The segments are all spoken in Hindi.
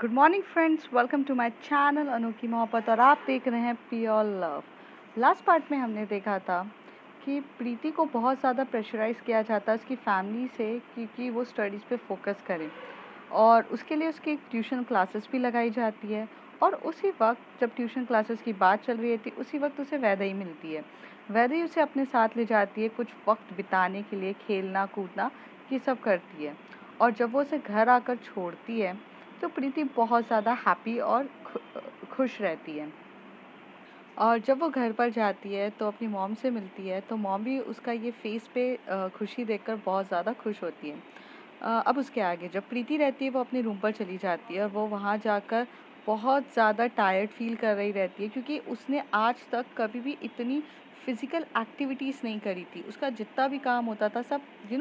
Good morning friends, welcome to my channel अनोखी मोहब्बत और आप देख रहे हैं प्योर लव। लास्ट पार्ट में हमने देखा था कि प्रीति को बहुत ज़्यादा प्रेशराइज़ किया जाता है उसकी फैमिली से क्योंकि वो स्टडीज़ पे फोकस करे और उसके लिए उसकी ट्यूशन क्लासेस भी लगाई जाती है। और उसी वक्त जब ट्यूशन क्लासेस की बात चल रही थी उसी वक्त उसे वैदेही मिलती है। वैदेही उसे अपने साथ ले जाती है कुछ वक्त बिताने के लिए, खेलना कूदना ये सब करती है। और जब वो उसे घर आकर छोड़ती है तो प्रीति बहुत ज़्यादा हैप्पी और खुश रहती है। और जब वो घर पर जाती है तो अपनी मॉम से मिलती है तो मॉम भी उसका ये फेस पे खुशी देखकर बहुत ज़्यादा खुश होती है। अब उसके आगे जब प्रीति रहती है वो अपने रूम पर चली जाती है और वो वहाँ जाकर बहुत ज़्यादा टायर्ड फील कर रही रहती है क्योंकि उसने आज तक कभी भी इतनी फिज़िकल एक्टिविटीज़ नहीं करी थी। उसका जितना भी काम होता था सब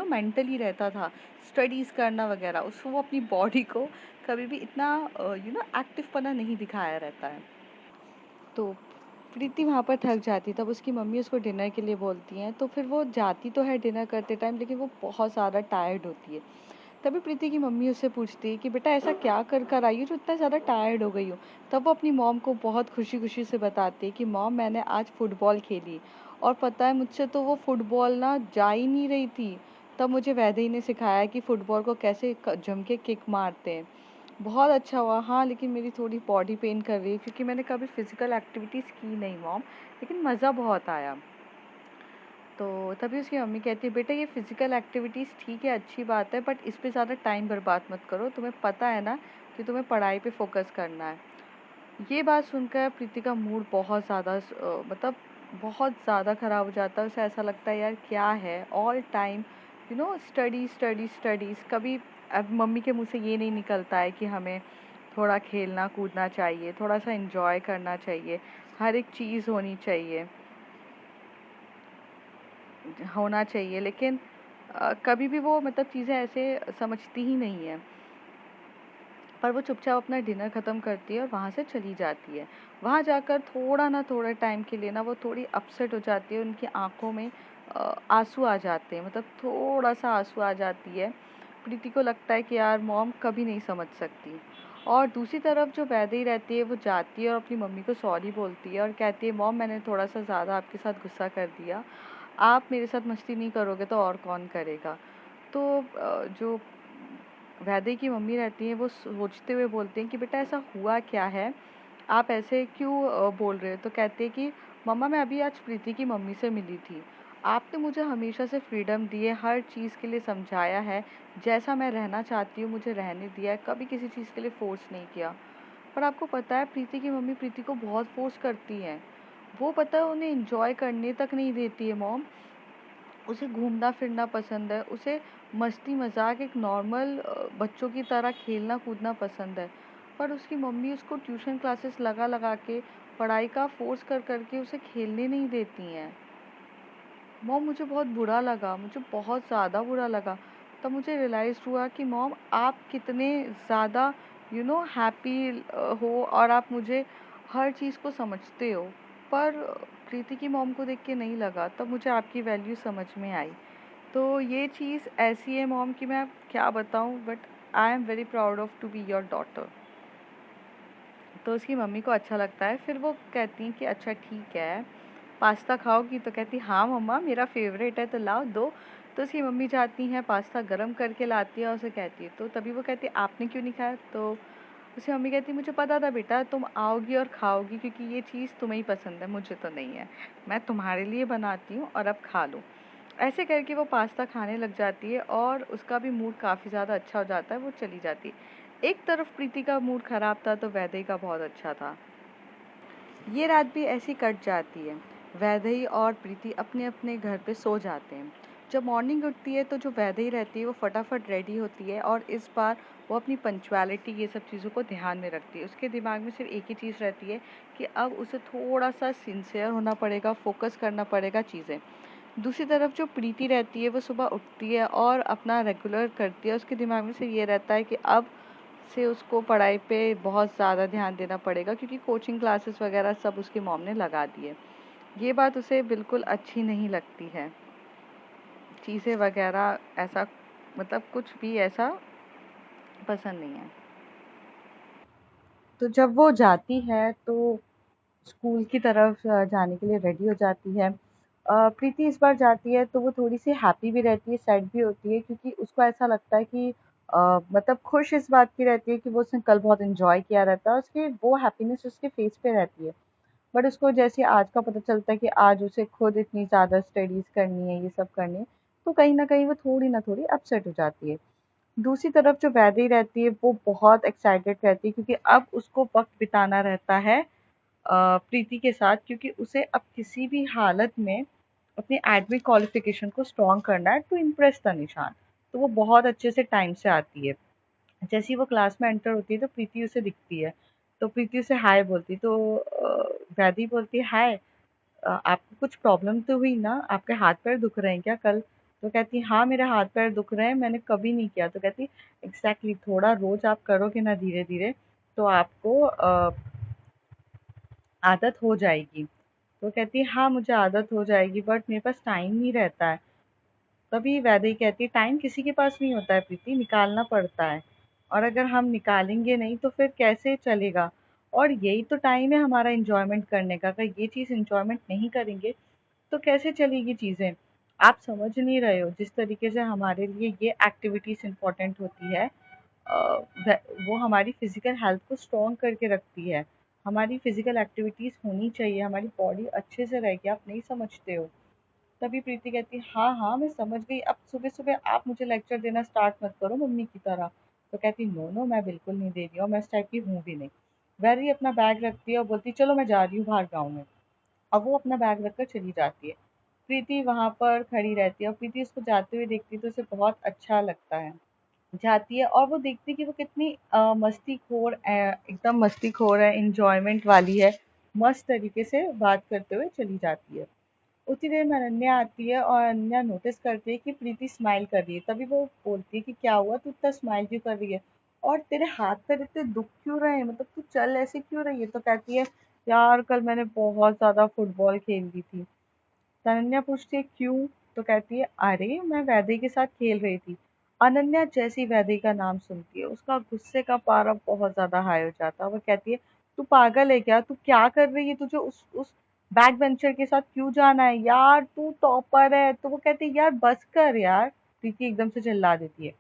मेंटली रहता था, स्टडीज़ करना वगैरह। उसको वो अपनी बॉडी को कभी भी इतना एक्टिवपना नहीं दिखाया रहता है। तो प्रीति वहाँ पर थक जाती है, तब उसकी मम्मी उसको डिनर के लिए बोलती हैं। तो फिर वो जाती तो है डिनर करते टाइम, लेकिन वो बहुत ज़्यादा टायर्ड होती है। तभी प्रीति की मम्मी उससे पूछती है कि बेटा ऐसा क्या कर कर आई हो जो इतना ज़्यादा टायर्ड हो गई हो। तब वो अपनी मॉम को बहुत खुशी खुशी से बताती है कि मॉम मैंने आज फुटबॉल खेली और पता है मुझसे तो वो फुटबॉल ना जा ही नहीं रही थी। तब मुझे वैदेही ने सिखाया कि फुटबॉल को कैसे जम के किक मारते हैं। बहुत अच्छा हुआ। हाँ, लेकिन मेरी थोड़ी बॉडी पेन कर रही है क्योंकि मैंने कभी फ़िज़िकल एक्टिविटीज़ की नहीं मॉम, लेकिन मज़ा बहुत आया। तो तभी उसकी मम्मी कहती है बेटा ये फ़िज़िकल एक्टिविटीज़ ठीक है, अच्छी बात है, बट इस पे ज़्यादा टाइम बर्बाद मत करो। तुम्हें पता है ना कि तुम्हें पढ़ाई पे फ़ोकस करना है। ये बात सुनकर प्रीति का मूड बहुत ज़्यादा मतलब बहुत ज़्यादा ख़राब हो जाता है। उसे ऐसा लगता है यार क्या है, all time study study studies. कभी अब मम्मी के मुँह से ये नहीं निकलता है कि हमें थोड़ा खेलना कूदना चाहिए, थोड़ा सा एंजॉय करना चाहिए, हर एक चीज़ होना चाहिए। लेकिन कभी भी वो चीज़ें ऐसे समझती ही नहीं है। पर वो चुपचाप अपना डिनर ख़त्म करती है और वहाँ से चली जाती है। वहाँ जाकर थोड़ा ना थोड़ा टाइम के लिए ना वो थोड़ी अपसेट हो जाती है। उनकी आँखों में आँसू आ जाते हैं, थोड़ा-सा आँसू आ जाती है। प्रीति को लगता है कि यार मॉम कभी नहीं समझ सकती। और दूसरी तरफ जो वैदेही रहती है वो जाती है और अपनी मम्मी को सॉरी बोलती है और कहती है मॉम मैंने थोड़ा-सा ज़्यादा आपके साथ गुस्सा कर दिया। आप मेरे साथ मस्ती नहीं करोगे तो और कौन करेगा? तो जो वैदेही की मम्मी रहती हैं वो सोचते हुए बोलते हैं कि बेटा ऐसा हुआ क्या है? आप ऐसे क्यों बोल रहे हो? तो कहते हैं कि मम्मा मैं अभी आज प्रीति की मम्मी से मिली थी। आपने मुझे हमेशा से फ्रीडम दी है, हर चीज़ के लिए समझाया है, जैसा मैं रहना चाहती हूँ मुझे रहने दिया है, कभी किसी चीज़ के लिए फ़ोर्स नहीं किया। पर आपको पता है प्रीति की मम्मी प्रीति को बहुत फ़ोर्स करती हैं। वो पता है उन्हें एन्जॉय करने तक नहीं देती है मॉम। उसे घूमना-फिरना पसंद है, उसे मस्ती-मज़ाक एक नॉर्मल बच्चों की तरह खेलना-कूदना पसंद है। पर उसकी मम्मी उसको ट्यूशन क्लासेस लगा-लगा के, पढ़ाई का फ़ोर्स कर के उसे खेलने नहीं देती हैं। मॉम मुझे बहुत बुरा लगा, मुझे बहुत ज़्यादा बुरा लगा। तब मुझे रियलाइज़ हुआ कि मॉम आप कितने ज़्यादा हैप्पी हो और आप मुझे हर चीज़ को समझते हो। पर प्रीति की मॉम को देख के नहीं लगा, तब मुझे आपकी वैल्यू समझ में आई। तो ये चीज़ ऐसी है मॉम कि मैं क्या बताऊँ, but I am very proud of to be your daughter. तो उसकी मम्मी को अच्छा लगता है। फिर वो कहती हैं कि अच्छा ठीक है, पास्ता खाओगी? तो कहती हाँ मम्मा मेरा फ़ेवरेट है तो लाओ दो। तो उसकी मम्मी जाती हैं पास्ता गरम करके लाती है और उसे कहती है, तो तभी वो कहती है आपने क्यों नहीं खाया? तो उसकी मम्मी कहती है मुझे पता था बेटा तुम आओगी और खाओगी क्योंकि ये चीज़ तुम्हें ही पसंद है, मुझे तो नहीं है। मैं तुम्हारे लिए बनाती हूँ और अब खा लो। ऐसे करके वो पास्ता खाने लग जाती है और उसका भी मूड काफ़ी ज़्यादा अच्छा हो जाता है, वो चली जाती है। एक तरफ प्रीति का मूड ख़राब था तो वैदेही का बहुत अच्छा था। ये रात भी ऐसी कट जाती है। वैदेही और प्रीति अपने-अपने घर पे सो जाते हैं। जब मॉर्निंग उठती है तो जो वैदेही रहती है वो फटाफट रेडी होती है और इस बार वो अपनी पंक्चुअलिटी ये सब चीज़ों को ध्यान में रखती है। उसके दिमाग में सिर्फ़ एक ही चीज़ रहती है कि अब उसे थोड़ा-सा सिंसियर होना पड़ेगा, फ़ोकस करना पड़ेगा चीज़ें। दूसरी तरफ जो प्रीति रहती है वो सुबह उठती है और अपना रेगुलर करती है। उसके दिमाग में सिर्फ़ ये रहता है कि अब से उसको पढ़ाई पे बहुत ज़्यादा ध्यान देना पड़ेगा क्योंकि कोचिंग क्लासेस वगैरह सब उसकी मॉम ने लगा दिए। ये बात उसे बिल्कुल अच्छी नहीं लगती है। चीज़ें वगैरह ऐसा कुछ भी ऐसा पसंद नहीं है। तो जब वो जाती है तो स्कूल की तरफ जाने के लिए रेडी हो जाती है। प्रीति इस बार जाती है तो वो थोड़ी-सी हैप्पी भी रहती है, सैड भी होती है क्योंकि उसको ऐसा लगता है कि मतलब खुश इस बात की रहती है कि वो उसने कल बहुत एन्जॉय किया रहता है, उसकी वो हैप्पीनेस उसके फेस पे रहती है। बट उसको जैसे आज का पता चलता है कि आज उसे खुद इतनी ज़्यादा स्टडीज़ करनी है, ये सब करनी है, तो कहीं न कहीं वो थोड़ी ना थोड़ी अपसेट हो जाती है। दूसरी तरफ जो वैदेही रहती है, वो बहुत एक्साइटेड रहती है क्योंकि अब उसको वक़्त बिताना रहता है प्रीति के साथ क्योंकि उसे अब किसी भी हालत में अपनी एडमिट क्वालिफ़िकेशन को स्ट्रॉन्ग करना है टू इम्प्रेस द निशान। तो वो बहुत अच्छे से टाइम से आती है। जैसे ही वो क्लास में एंटर होती है तो प्रीति उसे दिखती है। तो प्रीति उसे हाय बोलती है तो वैदेही बोलती है हाय आपको कुछ प्रॉब्लम तो हुई ना? आपके हाथ-पैर दुख रहे हैं क्या कल? तो कहती है, हाँ, मेरे हाथ-पैर दुख रहे हैं, मैंने कभी नहीं किया। तो कहती है, एग्ज़ैक्टली थोड़ा रोज़ आप करोगे ना धीरे-धीरे, तो आपको आदत हो जाएगी। तो कहती है, हाँ, मुझे आदत हो जाएगी बट मेरे पास टाइम नहीं रहता है। तभी वैदेही कहती है, टाइम किसी के पास नहीं होता है प्रीति, निकालना पड़ता है। और अगर हम निकालेंगे नहीं तो फिर कैसे चलेगा? और यही तो टाइम है हमारा एन्जॉयमेंट करने का। अगर ये चीज़ एन्जॉयमेंट नहीं करेंगे तो कैसे चलेगी चीज़ें? आप समझ नहीं रहे हो, जिस तरीके से हमारे लिए ये एक्टिविटीज़ इम्पोर्टेंट होती है अ, व वो हमारी फ़िज़िकल हेल्थ को स्ट्रॉन्ग करके रखती है। हमारी फ़िज़िकल एक्टिविटीज़ होनी चाहिए, हमारी बॉडी अच्छे से रहेगी, आप नहीं समझते हो। तभी प्रीति कहती है, हाँ, हाँ, मैं समझ गई, अब सुबह-सुबह आप मुझे लेक्चर देना स्टार्ट मत करो मम्मी की तरह। तो कहती, नो, नो, मैं बिल्कुल नहीं दे रही हूँ, मैं इस टाइप की हूँ भी नहीं। वैरी अपना बैग रखती है और बोलती है, चलो मैं जा रही हूँ बाहर गाँव में। अब वो अपना बैग रखकर चली जाती है। प्रीति वहाँ पर खड़ी रहती है और प्रीति उसको जाते हुए देखती है तो उसे बहुत अच्छा लगता है। जाती है और वो देखती है कि वो कितनी मस्तीखोर एकदम मस्तीखोर है, एन्जॉयमेंट वाली है। मस्त तरीके से बात करते हुए चली जाती है। उतनी देर में अनन्या आती है और अनन्या नोटिस करती है कि प्रीति स्माइल कर रही है। तभी वो बोलती है कि क्या हुआ तू इतना स्माइल क्यों कर रही है? और तेरे हाथ पैर इतने दुख क्यों रहे हैं? मतलब तू चल ऐसे क्यों रही है? तो कहती है यार कल मैंने बहुत ज़्यादा फुटबॉल खेल ली थी। अनन्या पूछती है क्यों? तो कहती है अरे मैं वैदेही के साथ खेल रही थी। अनन्या जैसे ही वैदेही का नाम सुनती है उसका गुस्से का पारा बहुत ज़्यादा हाई हो जाता है। वो कहती है तू पागल है क्या? तू क्या कर रही है? तुझे उस बैक बेंचर के साथ क्यों जाना है? यार तू टॉपर है। तो वो कहती है यार बस कर यार। प्रीति एकदम से चिल्ला देती है।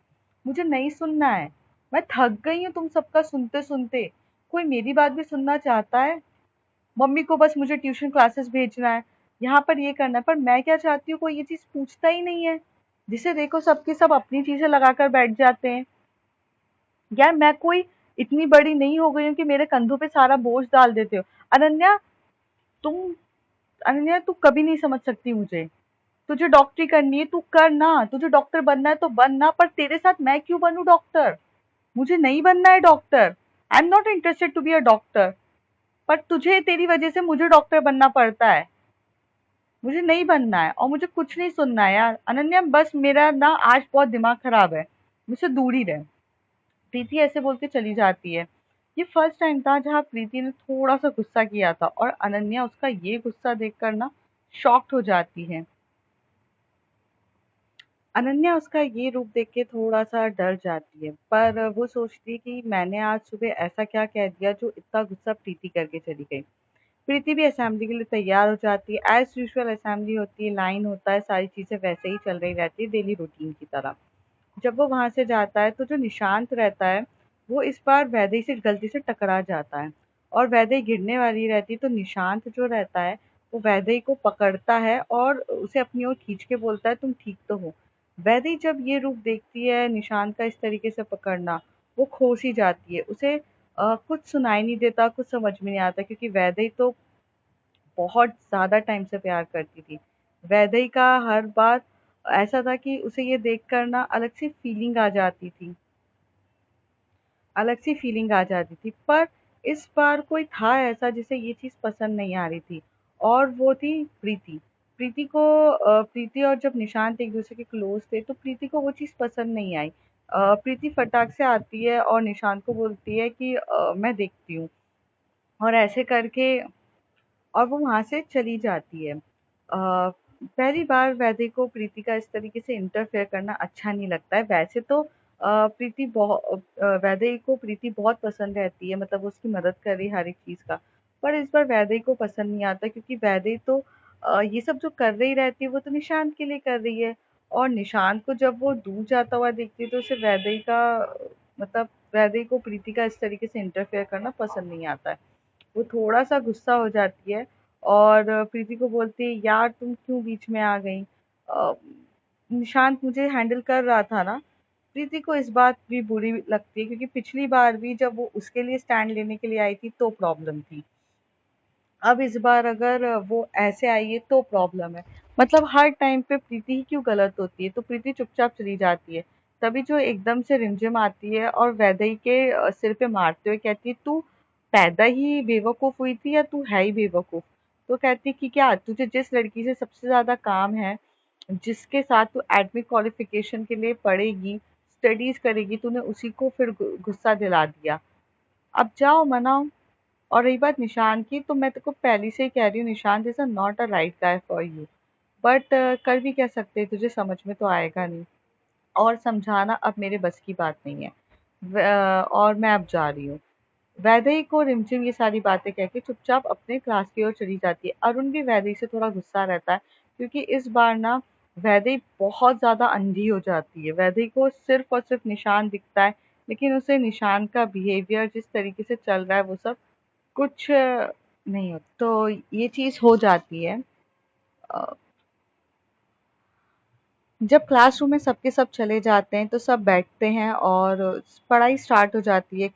मुझे नहीं सुनना है। मैं थक गई हूँ तुम सबका सुनते-सुनते। कोई मेरी बात भी सुनना चाहता है? मम्मी को बस मुझे ट्यूशन क्लासेस भेजना है, यहाँ पर ये करना है, पर मैं क्या चाहती हूँ कोई ये चीज़ पूछता ही नहीं है। जिसे देखो सबके सब अपनी चीज़ें लगाकर बैठ जाते हैं। यार मैं कोई इतनी बड़ी नहीं हो गई हूँ कि मेरे कंधों पे सारा बोझ डाल देते हो। अनन्या तुम अनन्या तू कभी नहीं समझ सकती मुझे। तुझे डॉक्टरी करनी है तू कर ना, तुझे डॉक्टर बनना है तो बन ना, पर तेरे साथ मैं क्यों बनूं डॉक्टर? मुझे नहीं बनना है doctor. I am not interested to be a doctor. पर तुझे तेरी वजह से मुझे डॉक्टर बनना पड़ता है। मुझे नहीं बनना है और मुझे कुछ नहीं सुनना है यार। अनन्या बस मेरा ना आज बहुत दिमाग खराब है, मुझसे दूर ही रहे। प्रीति ऐसे बोल के चली जाती है। ये फर्स्ट टाइम था जहाँ प्रीति ने थोड़ा सा गुस्सा किया था और अनन्या उसका ये गुस्सा देखकर ना शॉक्ड हो जाती है। अनन्या उसका ये रूप देख के थोड़ा सा डर जाती है, पर वो सोचती है कि मैंने आज सुबह ऐसा क्या कह दिया जो इतना गुस्सा प्रीति करके चली गई। प्रीति भी असेंबली के लिए तैयार हो जाती है। एज़ यूजुअल असेंबली होती है, लाइन होता है, सारी चीज़ें वैसे ही चल रही रहती है डेली रूटीन की तरह। जब वो वहाँ से जाता है तो जो निशांत रहता है, वो इस बार वैदेही से गलती से टकरा जाता है और वैदेही गिरने वाली रहती है तो निशांत जो रहता है, वो वैदेही को पकड़ता है और उसे अपनी ओर खींच के बोलता है तुम ठीक तो हो? वैदेही जब ये रूप देखती है निशांत का इस तरीके से पकड़ना, वो खो सी जाती है। उसे कुछ सुनाई नहीं देता, कुछ समझ में नहीं आता क्योंकि वैदेही तो बहुत ज़्यादा टाइम से प्यार करती थी। वैदेही का हर बार ऐसा था कि उसे ये देखकर ना अलग सी फीलिंग आ जाती थी। पर इस बार कोई था ऐसा जिसे ये चीज़ पसंद नहीं आ रही थी और वो थी प्रीति। प्रीति और जब निशांत एक-दूसरे के क्लोज़ थे तो प्रीति को वो चीज़ पसंद नहीं आई। प्रीति फटाक से आती है और निशांत को बोलती है कि मैं देखती हूँ और ऐसे करके और वो वहाँ से चली जाती है। पहली बार वैदेही को प्रीति का इस तरीके से इंटरफेयर करना अच्छा नहीं लगता है। वैसे तो वैदेही को प्रीति बहुत पसंद रहती है, मतलब वो उसकी मदद कर रही है हर एक चीज़ का। पर इस बार वैदेही को पसंद नहीं आता, क्योंकि वैदेही तो ये सब जो कर रही रहती है वो तो निशांत के लिए कर रही है। और निशांत को जब वो दूर जाता हुआ देखती है तो उसे वैदेही का मतलब वैदेही को प्रीति का इस तरीके से इंटरफेयर करना पसंद नहीं आता है। वो थोड़ा-सा गुस्सा हो जाती है और प्रीति को बोलती है, यार तुम क्यों बीच में आ गई? अ, निशांत मुझे हैंडल कर रहा था ना। प्रीति को इस बात भी बुरी लगती है, क्योंकि पिछली बार भी जब वो उसके लिए स्टैंड लेने के लिए आई थी तो प्रॉब्लम थी। अब इस बार अगर वो ऐसे आई है तो प्रॉब्लम है। मतलब हर टाइम पे प्रीति ही क्यों गलत होती है? तो प्रीति चुपचाप चली जाती है। तभी जो एकदम से रिमझिम आती है और वैदेही के सिर पे मारते हुए कहती है, तू पैदा ही बेवकूफ हुई थी या तू है ही बेवकूफ? तो कहती है कि क्या तुझे जिस लड़की से सबसे ज्यादा काम है, जिसके साथ तू एडमिट क्वालिफिकेशन के लिए पढ़ेगी, स्टडीज करेगी, तूने उसी को फिर गुस्सा दिला दिया। अब जाओ मनाओ। और रही बात निशान की, तो मैं तेको पहले से ही कह रही हूँ, निशान is not a right guy for you. But कर भी क्या सकते हैं, तुझे समझ में तो आएगा नहीं। और समझाना अब मेरे बस की बात नहीं है। और मैं अब जा रही हूँ। वैदेही को रिमझिम ये सारी बातें कह के चुपचाप अपने क्लास की ओर चली जाती है। अरुण भी वैदेही से थोड़ा गुस्सा रहता है, क्योंकि इस बार ना वैदेही बहुत ज़्यादा अंधी हो जाती है। वैदेही को सिर्फ़ और सिर्फ़ निशान दिखता है, लेकिन उसे निशान का बिहेवियर जिस तरीके से चल रहा है वो सब कुछ नहीं होता। तो ये चीज़ हो जाती है। अ, जब क्लासरूम में सबके सब चले जाते हैं तो सब बैठते हैं और पढ़ाई स्टार्ट हो जाती है।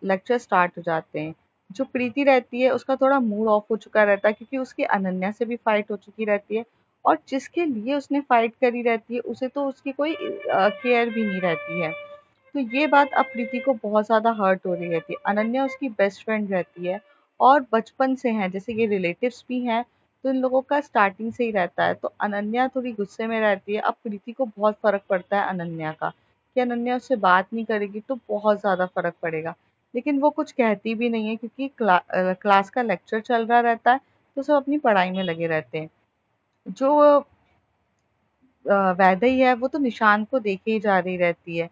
लेक्चर स्टार्ट हो जाते हैं। जो प्रीति रहती है उसका थोड़ा मूड ऑफ हो चुका रहता है, क्योंकि उसकी अनन्या से भी फाइट हो चुकी रहती है। और जिसके लिए उसने फाइट करी रहती है उसे तो उसकी कोई केयर भी नहीं रहती है। तो ये बात अब प्रीति को बहुत ज़्यादा हर्ट हो रही रहती है। अनन्या उसकी बेस्ट फ्रेंड रहती है और बचपन से हैं, जैसे ये रिलेटिव्स भी हैं, तो इन लोगों का स्टार्टिंग से ही रहता है। तो अनन्या थोड़ी गुस्से में रहती है। अब प्रीति को बहुत फ़र्क पड़ता है अनन्या का, कि अनन्या उससे बात नहीं करेगी तो बहुत ज़्यादा फ़र्क पड़ेगा। लेकिन वो कुछ कहती भी नहीं है, क्योंकि क्लास का लेक्चर चल रहा रहता है, तो सब अपनी पढ़ाई में लगे रहते हैं। जो वैदेही है वो तो निशान को देखे ही जा रही रहती है।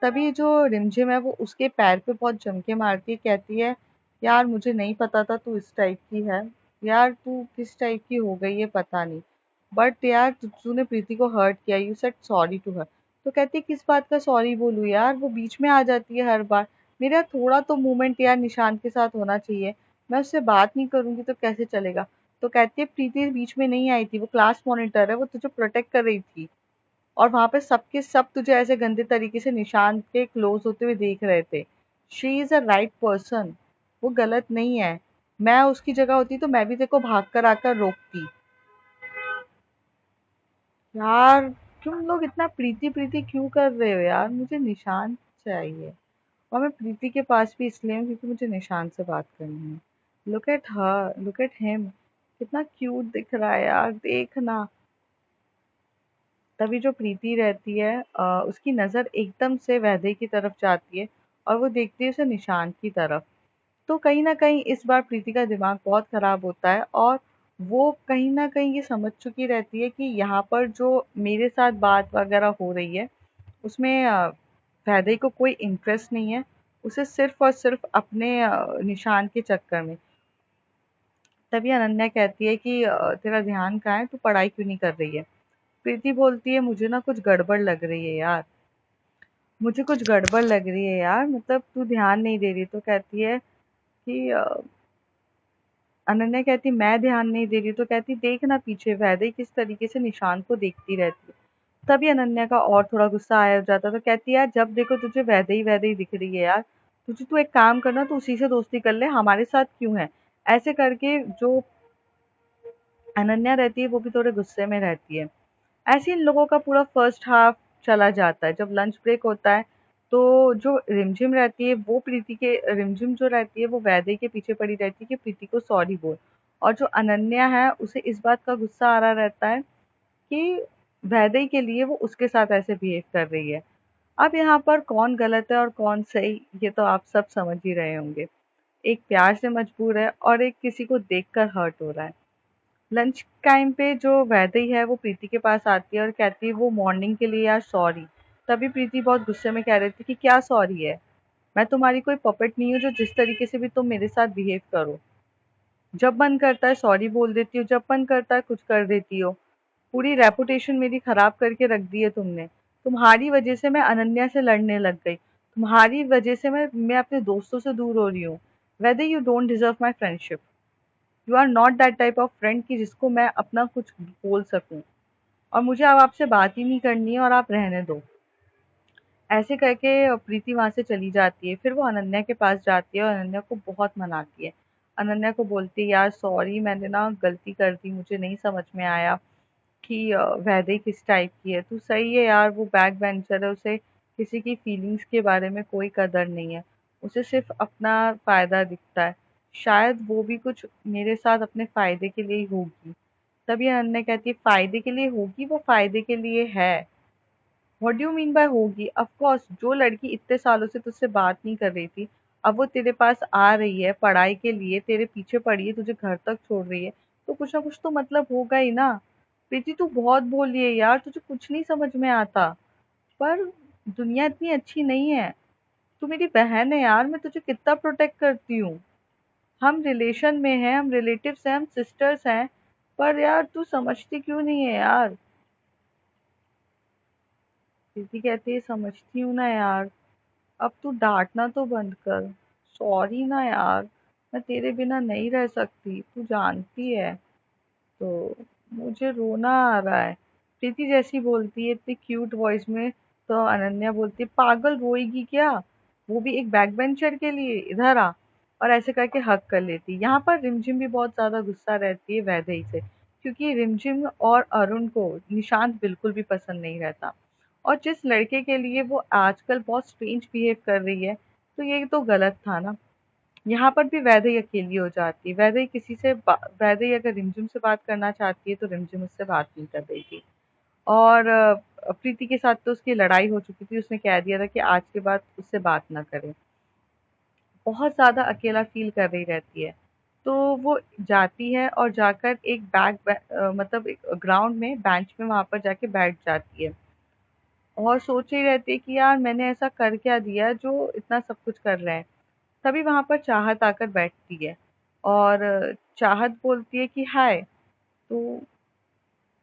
तभी जो रिमझिम है वो उसके पैर पे बहुत जम के मारती है, कहती है, यार मुझे नहीं पता था तू इस टाइप की है। यार तू किस टाइप की हो गई है पता नहीं। बट यार तूने प्रीति को हर्ट किया, you said sorry to her. तो कहती है, किस बात का सॉरी बोलूं यार, वो बीच में आ जाती है हर बार। मेरा थोड़ा तो मूवमेंट यार निशांत के साथ होना चाहिए। मैं उससे बात नहीं करूंगी तो कैसे चलेगा? तो कहती है, प्रीति बीच में नहीं आई थी, वो क्लास मॉनिटर है, वो तुझे प्रोटेक्ट कर रही थी। और वहाँ पे सबके सब तुझे ऐसे गंदे तरीके से निशान के क्लोज होते हुए देख रहे थे। She is a right person, वो गलत नहीं है। मैं उसकी जगह होती तो मैं भी तेरे को भाग कर आकर रोकती। यार तुम लोग इतना प्रीति प्रीति क्यों कर रहे हो यार? मुझे निशान चाहिए। और मैं प्रीति के पास भी इसलिए हूँ क्योंकि मुझे निशान से बात करनी है। Look at her, look at him, कितना क्यूट दिख रहा है यार, देखना। तभी जो प्रीति रहती है उसकी नज़र एकदम से वैदेही की तरफ जाती है और वो देखती है उसे निशान की तरफ। तो कहीं न कहीं इस बार प्रीति का दिमाग बहुत खराब होता है और वो कहीं न कहीं ये समझ चुकी रहती है कि यहाँ पर जो मेरे साथ बात वगैरह हो रही है उसमें वैदेही को कोई इंटरेस्ट नहीं है। उसे सिर्फ़ और सिर्फ़ अपने निशान के चक्कर में। तभी अनन्या कहती है कि तेरा ध्यान कहाँ है? तू पढ़ाई क्यों नहीं कर रही है? प्रीति बोलती है, मुझे ना कुछ गड़बड़ लग रही है यार, मुझे कुछ गड़बड़ लग रही है यार, मतलब तू ध्यान नहीं दे रही। तो कहती है कि अनन्या कहती, मैं ध्यान नहीं दे रही। तो कहती, देख ना पीछे वैदेही किस तरीके से निशान को देखती रहती है। तभी अनन्या का और थोड़ा गुस्सा आया हो जाता। तो कहती है, यार जब देखो तुझे वैदेही वैदेही दिख रही है यार, तुझे तू एक काम करना, तू उसी से दोस्ती कर ले, हमारे साथ क्यों है? ऐसे करके जो अनन्या रहती है वो भी थोड़े गुस्से में रहती है। ऐसे इन लोगों का पूरा फर्स्ट हाफ चला जाता है। जब लंच ब्रेक होता है तो जो रिमझिम रहती है वो प्रीति के रिमझिम जो रहती है वो वैदेही के पीछे पड़ी रहती है कि प्रीति को सॉरी बोल। और जो अनन्या है उसे इस बात का गुस्सा आ रहा रहता है कि वैदेही के लिए वो उसके साथ ऐसे बिहेव कर रही है। अब यहाँ पर कौन गलत है और कौन सही, ये तो आप सब समझ ही रहे होंगे। एक प्यार से मजबूर है और एक किसी को देखकर हर्ट हो रहा है। लंच टाइम पे जो वैदेही है वो प्रीति के पास आती है और कहती है वो मॉर्निंग के लिए यार सॉरी। तभी प्रीति बहुत गुस्से में कह रही थी कि क्या सॉरी है? मैं तुम्हारी कोई पपेट नहीं हूँ जो जिस तरीके से भी तुम मेरे साथ बिहेव करो। जब मन करता है सॉरी बोल देती हो, जब मन करता है कुछ कर देती हो। पूरी रेपुटेशन मेरी खराब करके रख दी है तुमने। तुम्हारी वजह से मैं अनन्या से लड़ने लग गई। तुम्हारी वजह से मैं अपने दोस्तों से दूर हो रही हूँ। Whether you don't deserve my friendship. You are not that type of friend कि जिसको मैं अपना कुछ बोल सकूं। और मुझे अब आपसे बात ही नहीं करनी है और आप रहने दो। ऐसे करके प्रीति वहाँ से चली जाती है। फिर वो अनन्या के पास जाती है और अनन्या को बहुत मनाती है। अनन्या को बोलती है, यार सॉरी, मैंने ना गलती कर दी, मुझे नहीं समझ में आया कि वैदेही किस टाइप की है। तू सही है यार, वो बैक बेंचर है, उसे किसी की फीलिंग्स के बारे में कोई कदर नहीं है। उसे सिर्फ अपना फायदा दिखता है। शायद वो भी कुछ मेरे साथ अपने फायदे के लिए ही होगी। तभी अनन्या कहती है, फायदे के लिए होगी? वो फायदे के लिए है। What do you mean by होगी? ऑफ कोर्स, जो लड़की इतने सालों से तुझसे बात नहीं कर रही थी, अब वो तेरे पास आ रही है पढ़ाई के लिए, तेरे पीछे पड़ी है, तुझे घर तक छोड़ रही है, तो कुछ ना कुछ तो मतलब होगा ही ना। प्रीति, तू बहुत बोली है यार, तुझे कुछ नहीं समझ में आता। पर दुनिया इतनी अच्छी नहीं है। तू मेरी बहन है यार, मैं तुझे कितना प्रोटेक्ट करती हूँ। हम रिलेशन में हैं, हम रिलेटिव्स हैं, हम सिस्टर्स हैं। पर यार तू समझती क्यों नहीं है यार? प्रीति कहती है, समझती हूँ ना यार। अब तू डाँटना तो बंद कर। सॉरी ना यार, मैं तेरे बिना नहीं रह सकती, तू जानती है। तो मुझे रोना आ रहा है। प्रीति जैसी बोलती है इतनी क्यूट वॉइस में, तो अनन्या बोलती है, पागल, रोएगी क्या? वो भी एक बैक बेंचर के लिए, इधर आ। और ऐसे करके हग कर लेती है। यहाँ पर रिमझिम भी बहुत ज्यादा गुस्सा रहती है वैदेही से, क्योंकि रिमझिम और अरुण को निशांत बिल्कुल भी पसंद नहीं रहता। और जिस लड़के के लिए वो आजकल बहुत स्ट्रेंज बिहेव कर रही है, तो ये तो गलत था ना। यहाँ पर भी वैदेही अकेली हो जाती है। वैदेही अगर रिमझिम से बात करना चाहती है तो रिमझिम उससे बात नहीं कर रही थी। और प्रीति के साथ तो उसकी लड़ाई हो चुकी थी, उसने कह दिया था कि आज के बाद उससे बात ना करे। बहुत ज़्यादा अकेला फ़ील कर रही रहती है। तो वो जाती है और जाकर एक मतलब एक ग्राउंड में बेंच में वहाँ पर जाके बैठ जाती है। और सोच रही रहती है कि यार मैंने ऐसा कर क्या दिया जो इतना सब कुछ कर रहे हैं। तभी वहाँ पर चाहत आकर बैठती है और चाहत बोलती है कि हाय। तो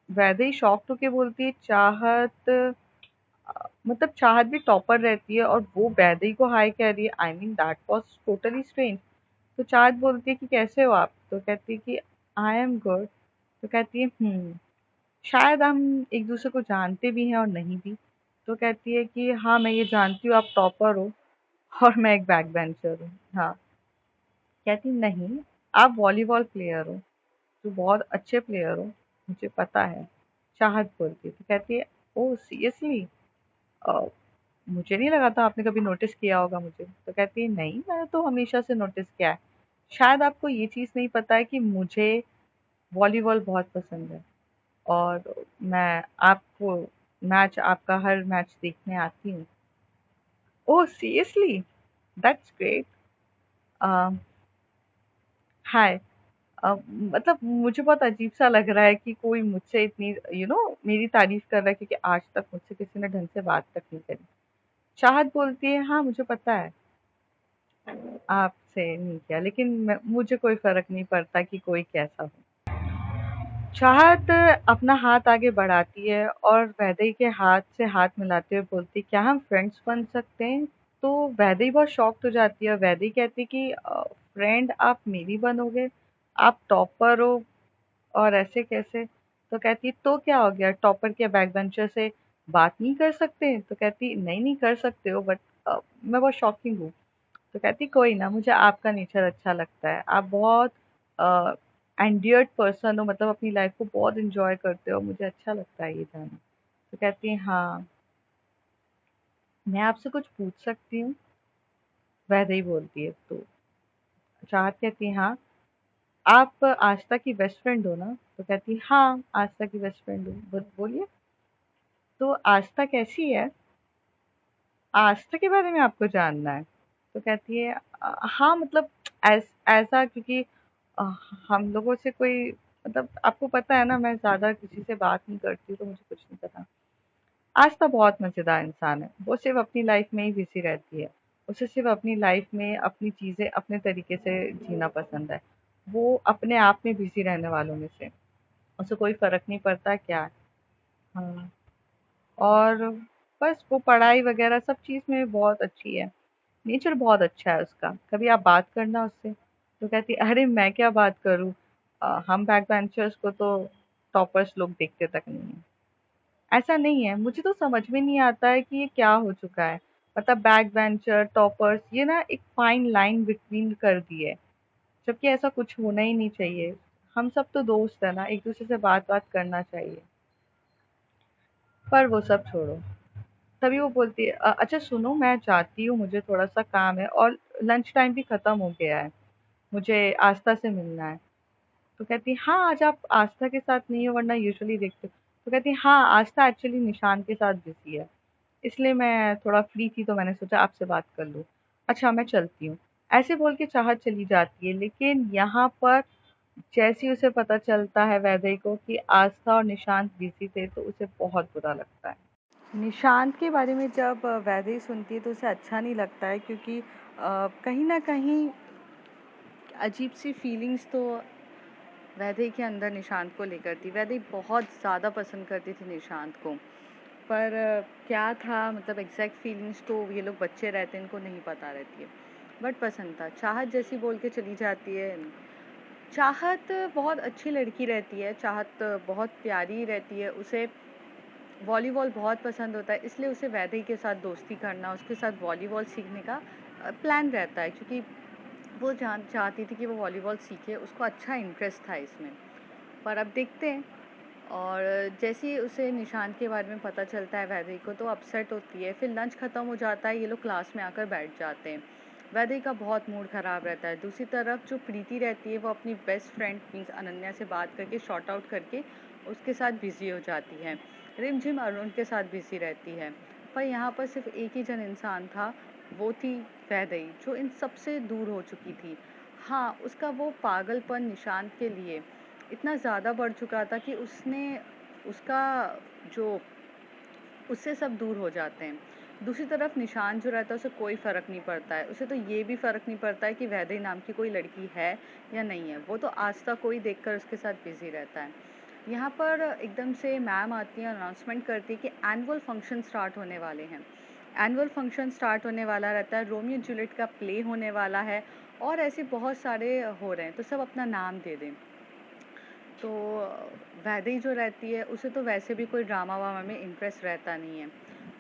वैदेही शॉक्ड होके बोलती है, चाहत मतलब चाहत भी टॉपर रहती है और वो वैदेही को हाय कह रही है। I mean that was totally strange. तो चाहत बोलती है कि कैसे हो आप? तो कहती है कि आई एम गुड। तो कहती है, शायद हम एक दूसरे को जानते भी हैं और नहीं भी। तो कहती है कि हाँ, मैं ये जानती हूँ आप टॉपर हो और मैं एक बैक बेंचर हूँ। हाँ। कहती नहीं, आप वॉलीबॉल प्लेयर हो, तो बहुत अच्छे प्लेयर हो, मुझे पता है। चाहत बोलती है। तो कहती है, ओह सीरियसली? मुझे नहीं लगा था आपने कभी नोटिस किया होगा मुझे। तो कहती है, नहीं, मैंने तो हमेशा से नोटिस किया है। शायद आपको ये चीज़ नहीं पता है कि मुझे वॉलीबॉल बहुत पसंद है और मैं आपको आपका हर मैच देखने आती हूँ। Oh seriously? That's great. Hi. मतलब मुझे बहुत अजीब सा लग रहा है कि कोई मुझसे इतनी मेरी तारीफ कर रहा है, क्योंकि आज तक मुझसे किसी ने ढंग से बात तक नहीं करी। चाहत बोलती है, हाँ मुझे पता है आपसे नहीं किया, लेकिन मुझे कोई फर्क नहीं पड़ता कि कोई कैसा हो। चाहत अपना हाथ आगे बढ़ाती है और वैदेही के हाथ से हाथ मिलाते हुए बोलती है, क्या हम फ्रेंड्स बन सकते हैं? तो वैदेही बहुत शॉक्ड हो जाती है और वैदेही कहती है कि फ्रेंड आप मेरी बनोगे? आप टॉपर हो और ऐसे कैसे? तो कहती है, तो क्या हो गया, टॉपर क्या बैक बेंचर से बात नहीं कर सकते? तो कहती, नहीं नहीं कर सकते हो, बट मैं बहुत शॉकिंग हूँ। तो कहती, कोई ना, मुझे आपका नेचर अच्छा लगता है, आप बहुत एंडियर्ड पर्सन हो, मतलब अपनी लाइफ को बहुत इंजॉय करते हो, मुझे अच्छा लगता है ये जानना। तो कहती है, हाँ, मैं आपसे कुछ पूछ सकती हूँ? वैदेही बोलती है। तो चाहत कहती है, हाँ। आप आस्था की बेस्ट फ्रेंड हो ना? तो कहती है, हाँ, आस्था की बेस्ट फ्रेंड हूँ। बोलिए। तो आस्था कैसी है? आस्था के बारे में आपको जानना है? तो कहती है, हाँ, मतलब ऐसा, क्योंकि अ, हम लोगों से कोई, मतलब आपको पता है ना, मैं ज़्यादा किसी से बात नहीं करती हूँ, तो मुझे कुछ नहीं पता। आस्था बहुत मज़ेदार इंसान है, वो सिर्फ़ अपनी लाइफ़ में ही बिज़ी रहती है। उसे सिर्फ़ अपनी लाइफ़ में अपनी चीज़ें अपने तरीके से जीना पसंद है। वो अपने आप में बिज़ी रहने वालों में से, उसे कोई फ़र्क नहीं पड़ता क्या है। हाँ, और बस वो पढ़ाई वग़ैरह सब चीज़ में बहुत अच्छी है। नेचर बहुत अच्छा है उसका। कभी आप बात करना उससे, तो कहती है, "अरे! मैं क्या बात करूँ? हम बैक बेंचर्स को तो टॉपर्स लोग देखते तक नहीं हैं।" ऐसा नहीं है, मुझे तो समझ में नहीं आता है कि ये क्या हो चुका है। मतलब बैक बेंचर, टॉपर्स ये ना एक फाइन लाइन बिटवीन कर दी है, जबकि ऐसा कुछ होना ही नहीं चाहिए। हम सब तो दोस्त है ना, एक-दूसरे से बात-वात करना चाहिए। पर वो सब छोड़ो। तभी वो बोलती है अच्छा सुनो मैं जाती हूँ, मुझे थोड़ा-सा काम है और लंच टाइम भी खत्म हो गया है। मुझे आस्था से मिलना है। तो कहती है, हाँ, आज आप आस्था के साथ नहीं हो वरना यूजुअली देखते हो। तो कहती है, हाँ, आस्था एक्चुअली निशान के साथ बिज़ी है। इसलिए मैं थोड़ा फ्री थी तो मैंने सोचा आपसे बात कर लूँ। अच्छा मैं चलती हूँ। ऐसे बोल के चाहत चली जाती है, लेकिन यहाँ पर जैसे ही उसे पता चलता है वैदेही को कि आस्था और निशांत बिज़ी थे तो उसे बहुत बुरा लगता है। निशांत के बारे में जब वैदेही सुनती है तो उसे अच्छा नहीं लगता है, क्योंकि कहीं न कहीं अजीब-सी फीलिंग्स तो वैदेही के अंदर निशांत को लेकर थी। वैदेही बहुत ज़्यादा पसंद करती थी निशांत को। पर क्या था, मतलब एग्ज़ैक्ट फीलिंग्स तो ये लोग बच्चे रहते हैं, इनको नहीं पता रहती है। बट पसंद था। चाहत जैसी बोल के चली जाती है। चाहत बहुत अच्छी लड़की रहती है, चाहत बहुत प्यारी रहती है। उसे वॉलीबॉल बहुत पसंद होता है, इसलिए उसे वैदेही के साथ दोस्ती करना, उसके साथ वॉलीबॉल सीखने का प्लान रहता है, क्योंकि वो चाहती थी कि वो वॉलीबॉल सीखे, उसको अच्छा इंटरेस्ट था इसमें। पर अब देखते हैं। और जैसे ही उसे निशांत के बारे में पता चलता है वैदेही को, तो अपसेट होती है। फिर लंच ख़त्म हो जाता है, ये लोग क्लास में आकर बैठ जाते हैं। वैदेही का बहुत मूड ख़राब रहता है। दूसरी तरफ जो प्रीति रहती है वो अपनी बेस्ट फ्रेंड मीन्स अनन्या से बात करके शॉर्ट आउट करके उसके साथ बिज़ी हो जाती है। रिमझिम अरुण के साथ बिज़ी रहती है। पर यहाँ पर सिर्फ एक ही जन इंसान था, वो थी वैदेही, जो इन सबसे दूर हो चुकी थी। हाँ, उसका वो पागलपन निशांत के लिए इतना ज़्यादा बढ़ चुका था कि उसका जो उससे सब दूर हो जाते हैं। दूसरी तरफ निशांत जो रहता है उसे कोई फ़र्क नहीं पड़ता है। उसे तो ये भी फ़र्क नहीं पड़ता है कि वैदेही नाम की कोई लड़की है या नहीं है। वो तो आस्था को ही देखकर उसके साथ बिज़ी रहता है। यहाँ पर एकदम से मैम आती है और अनाउंसमेंट करती है कि एनुअल फंक्शन स्टार्ट होने वाले हैं। एनुअल फंक्शन स्टार्ट होने वाला रहता है, रोमियो जूलियट का प्ले होने वाला है और ऐसे बहुत सारे हो रहे हैं, तो सब अपना नाम दे दें। तो वैदेही जो रहती है उसे तो वैसे भी कोई ड्रामा वामा में इंटरेस्ट रहता नहीं है,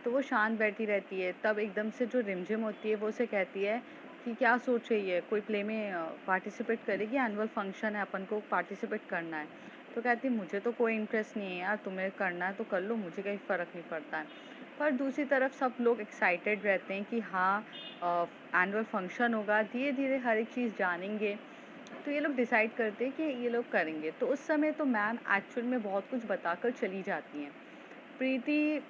तो वो शांत बैठी रहती है। तब एकदम से जो रिमझिम होती है वो उसे कहती है कि क्या सोच रही है, कोई प्ले में पार्टिसिपेट करेगी, एनुअल फंक्शन है, अपन को पार्टिसिपेट करना है। तो कहती है मुझे तो कोई इंटरेस्ट नहीं है यार, तुम्हें करना है तो कर लो, मुझे कहीं फ़र्क नहीं पड़ता है। पर दूसरी तरफ सब लोग एक्साइटेड रहते हैं कि हाँ एनुअल फंक्शन होगा, धीरे धीरे हर एक चीज़ जानेंगे। तो ये लोग डिसाइड करते हैं कि ये लोग करेंगे। तो उस समय तो मैम एक्चुअल में बहुत कुछ बताकर चली जाती हैं। प्रीति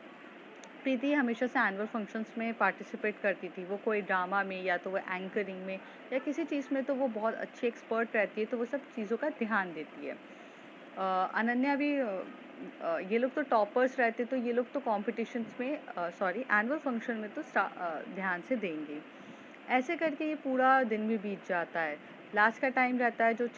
प्रीति हमेशा से एनुअल फंक्शंस में पार्टिसिपेट करती थी। वो कोई ड्रामा में या तो वो एंकरिंग में या किसी चीज़ में तो वो बहुत अच्छी एक्सपर्ट रहती है, तो वो सब चीज़ों का ध्यान देती है। अनन्या भी ये लोग तो टॉपर्स रहते, तो ये लोग तो कॉम्पिटिशन्स में सॉरी एनुअल फंक्शन में तो ध्यान से देंगे। ऐसे करके ये पूरा दिन भी बीत जाता है। लास्ट का टाइम रहता है, जो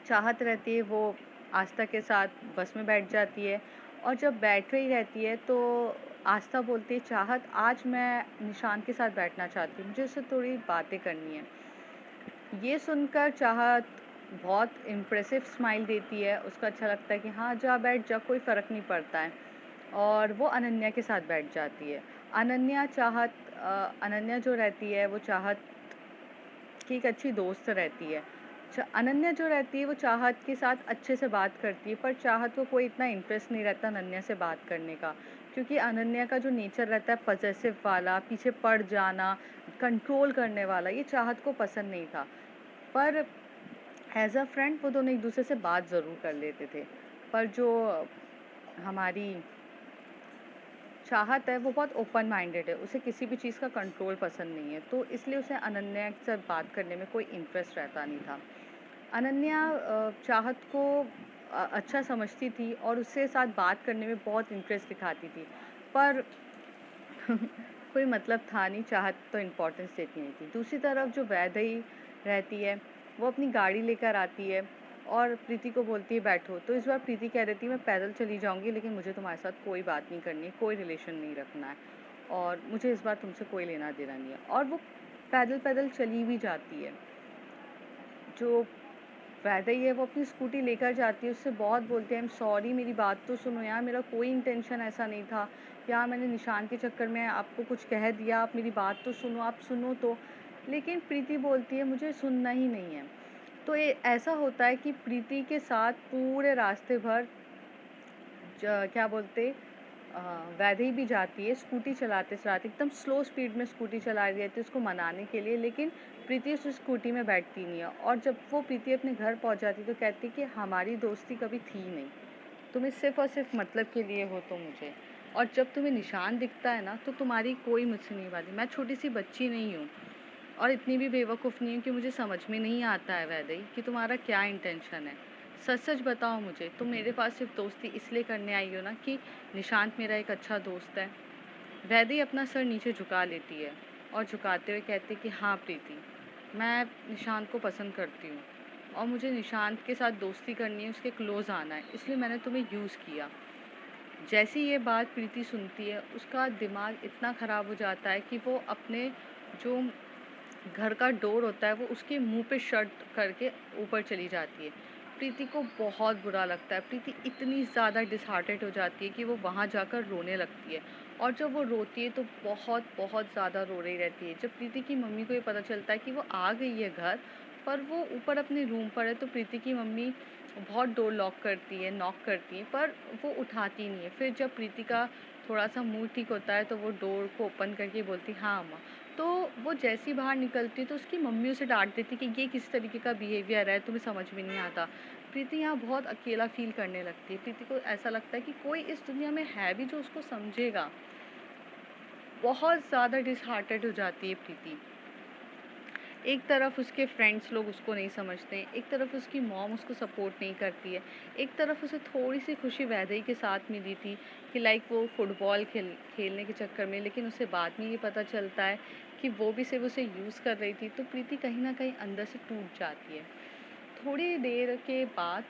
चाहत रहती है वो आस्था के साथ बस में बैठ जाती है और जब बैठ रही रहती है तो आस्था बोलती है, चाहत आज मैं निशांत के साथ बैठना चाहती हूँ, मुझे उससे थोड़ी बातें करनी है। ये सुनकर चाहत बहुत इम्प्रेसिव स्माइल देती है, उसको अच्छा लगता है कि हाँ जा बैठ जा, कोई फ़र्क नहीं पड़ता है। और वो अनन्या के साथ बैठ जाती है। अनन्या जो रहती है वो चाहत की एक अच्छी दोस्त रहती है। अनन्या जो रहती है वो चाहत के साथ अच्छे से बात करती है, पर चाहत को कोई इतना इंटरेस्ट नहीं रहता अनन्या से बात करने का, क्योंकि अनन्या का जो नेचर रहता है पजेसिव वाला, पीछे पड़ जाना, कंट्रोल करने वाला, ये चाहत को पसंद नहीं था। पर एज़ अ फ्रेंड वो दोनों एक दूसरे से बात ज़रूर कर लेते थे। पर जो हमारी चाहत है वो बहुत ओपन माइंडेड है, उसे किसी भी चीज़ का कंट्रोल पसंद नहीं है, तो इसलिए उसे अनन्या से बात करने में कोई इंटरेस्ट रहता नहीं था। अनन्या चाहत को अच्छा समझती थी और उससे साथ बात करने में बहुत इंटरेस्ट दिखाती थी। पर कोई मतलब था नहीं, चाहत तो इम्पोर्टेंस देती नहीं थी। दूसरी तरफ जो वैदेही रहती है, वो अपनी गाड़ी लेकर आती है और प्रीति को बोलती है बैठो। तो इस बार प्रीति कह देती है मैं पैदल चली जाऊँगी, लेकिन मुझे तुम्हारे साथ कोई बात नहीं करनी है, कोई रिलेशन नहीं रखना है और मुझे इस बार तुमसे कोई लेना-देना नहीं है। और वो पैदल-पैदल चली भी जाती है। जो वैदेही है वो अपनी स्कूटी लेकर जाती है, उससे बहुत बोलती है आई एम सॉरी, मेरी बात तो सुनो यार, मेरा कोई इंटेंशन ऐसा नहीं था यार, मैंने निशान के चक्कर में आपको कुछ कह दिया, आप मेरी बात तो सुनो, आप सुनो तो। लेकिन प्रीति बोलती है मुझे सुनना ही नहीं है। तो ये ऐसा होता है कि प्रीति के साथ पूरे रास्ते भर क्या बोलते वैदेही भी जाती है स्कूटी चलाते-चलाते, एकदम स्लो स्पीड में स्कूटी चला रही रहती है उसको मनाने के लिए, लेकिन प्रीति उस स्कूटी में बैठती नहीं है। और जब वो प्रीति अपने घर पहुंच जाती है तो कहती है कि हमारी दोस्ती कभी थी नहीं, तुम्हें सिर्फ़ और सिर्फ़ मतलब के लिए हो तो मुझे। और जब तुम्हें निशान दिखता है ना, तो तुम्हारी कोई मुझसे नहीं बात। मैं छोटी-सी बच्ची नहीं हूँ और इतनी भी बेवकूफ़ नहीं हूँ कि मुझे समझ में नहीं आता है वैदेही कि तुम्हारा क्या इंटेंशन है। सच-सच बताओ मुझे, तुम मेरे पास सिर्फ़ दोस्ती इसलिए करने आई हो ना कि निशांत मेरा एक अच्छा दोस्त है? वैदेही अपना सर नीचे झुका लेती है और झुकाते हुए कहती है कि हाँ प्रीति, मैं निशांत को पसंद करती हूँ और मुझे निशांत के साथ दोस्ती करनी है, उसके क्लोज़ आना है, इसलिए मैंने तुम्हें यूज़ किया। जैसे ही ये बात प्रीति सुनती है, उसका दिमाग इतना ख़राब हो जाता है कि वो अपने जो घर का डोर होता है वो उसके मुंह पे शट करके ऊपर चली जाती है। प्रीति को बहुत बुरा लगता है। प्रीति इतनी ज़्यादा डिसहार्टेड हो जाती है कि वो वहाँ जाकर रोने लगती है और जब वो रोती है तो बहुत ज़्यादा रो रही रहती है। जब प्रीति की मम्मी को ये पता चलता है कि वो आ गई है घर, पर वो ऊपर अपने रूम पर है, तो प्रीति की मम्मी बहुत डोर लॉक करती है, नॉक करती है, पर वो उठाती नहीं है। फिर जब प्रीति का थोड़ा-सा मूड ठीक होता है तो वो डोर को ओपन करके बोलती है, "हाँ, अम्मा।" तो वो जैसे ही बाहर निकलती है तो उसकी मम्मी उसे डाँट देती कि ये किस तरीके का बिहेवियर है, तुम्हें समझ में नहीं आता। प्रीति यहाँ बहुत अकेला फ़ील करने लगती है। प्रीति को ऐसा लगता है कि कोई इस दुनिया में है भी जो उसको समझेगा। बहुत ज़्यादा डिसहार्टेड हो जाती है प्रीति। एक तरफ उसके फ्रेंड्स लोग उसको नहीं समझते हैं, एक तरफ उसकी मॉम उसको सपोर्ट नहीं करती है, एक तरफ उसे थोड़ी-सी खुशी वैदेही के साथ मिली थी कि लाइक वो फुटबॉल खेलने के चक्कर में, लेकिन उसे बाद में ये पता चलता है कि वो भी सिर्फ़ उसे यूज़ कर रही थी, तो प्रीति कहीं न कहीं अंदर से टूट जाती है। थोड़ी देर के बाद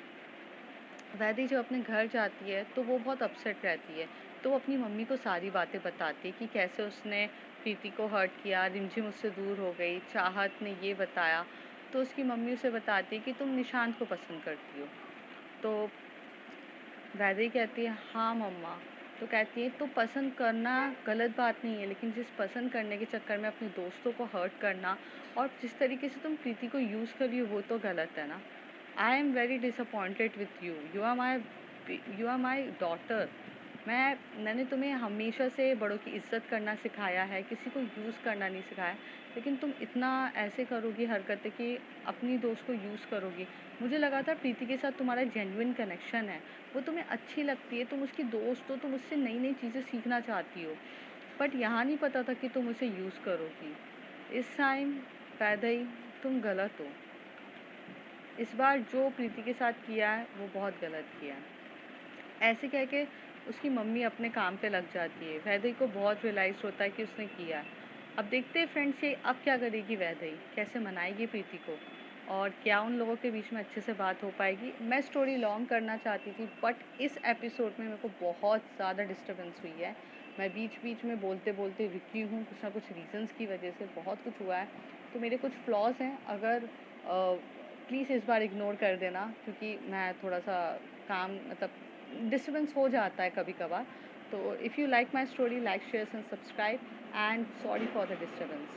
वैदी जब अपने घर जाती है तो वो बहुत अपसेट रहती है। तो वो अपनी मम्मी को सारी बातें बताती है कि कैसे उसने प्रीति को हर्ट किया, रिमझिम उससे दूर हो गई, चाहत ने ये बताया। तो उसकी मम्मी उसे बताती है कि तुम निशांत को पसंद करती हो। तो वैदेही कहती है हाँ मम्मा। तो कहती है तो पसंद करना गलत बात नहीं है, लेकिन जिस पसंद करने के चक्कर में अपने दोस्तों को हर्ट करना और जिस तरीके से तुम प्रीति को यूज़ कर रही हो वो तो गलत है ना। I am very disappointed with you, you are my daughter. मैंने तुम्हें हमेशा से बड़ों की इज्जत करना सिखाया है, किसी को यूज़ करना नहीं सिखाया, लेकिन तुम इतना ऐसे करोगी हरकतें कि अपनी दोस्त को यूज़ करोगी। मुझे लगा था प्रीति के साथ तुम्हारा जेन्युइन कनेक्शन है, वो तुम्हें अच्छी लगती है, तुम उसकी दोस्त हो, तुम उससे नई-नई चीज़ें सीखना चाहती हो। बट यहाँ नहीं पता था कि तुम उसे यूज़ करोगी। इस टाइम वैदेही तुम गलत हो। इस बार जो प्रीति के साथ किया है वो बहुत गलत किया है। ऐसे कह के उसकी मम्मी अपने काम पे लग जाती है। वैदेही को बहुत रियलाइज़ होता है कि उसने किया है। अब देखते हैं फ्रेंड्स ये अब क्या करेगी वैदेही? कैसे मनाएगी प्रीति को? और क्या उन लोगों के बीच में अच्छे से बात हो पाएगी? मैं स्टोरी लॉन्ग करना चाहती थी बट इस एपिसोड में मेरे को बहुत ज़्यादा डिस्टर्बेंस हुई है। मैं बीच-बीच में बोलते-बोलते रुकी हूँ, कुछ ना कुछ रीज़न्स की वजह से बहुत कुछ हुआ है। तो मेरे कुछ फ्लॉज़ हैं, अगर प्लीज़ इस बार इग्नोर कर देना, क्योंकि मैं थोड़ा-सा काम मतलब डिस्टर्बेंस हो जाता है कभी-कभार। तो if you like my story, like, share and subscribe and sorry for the disturbance.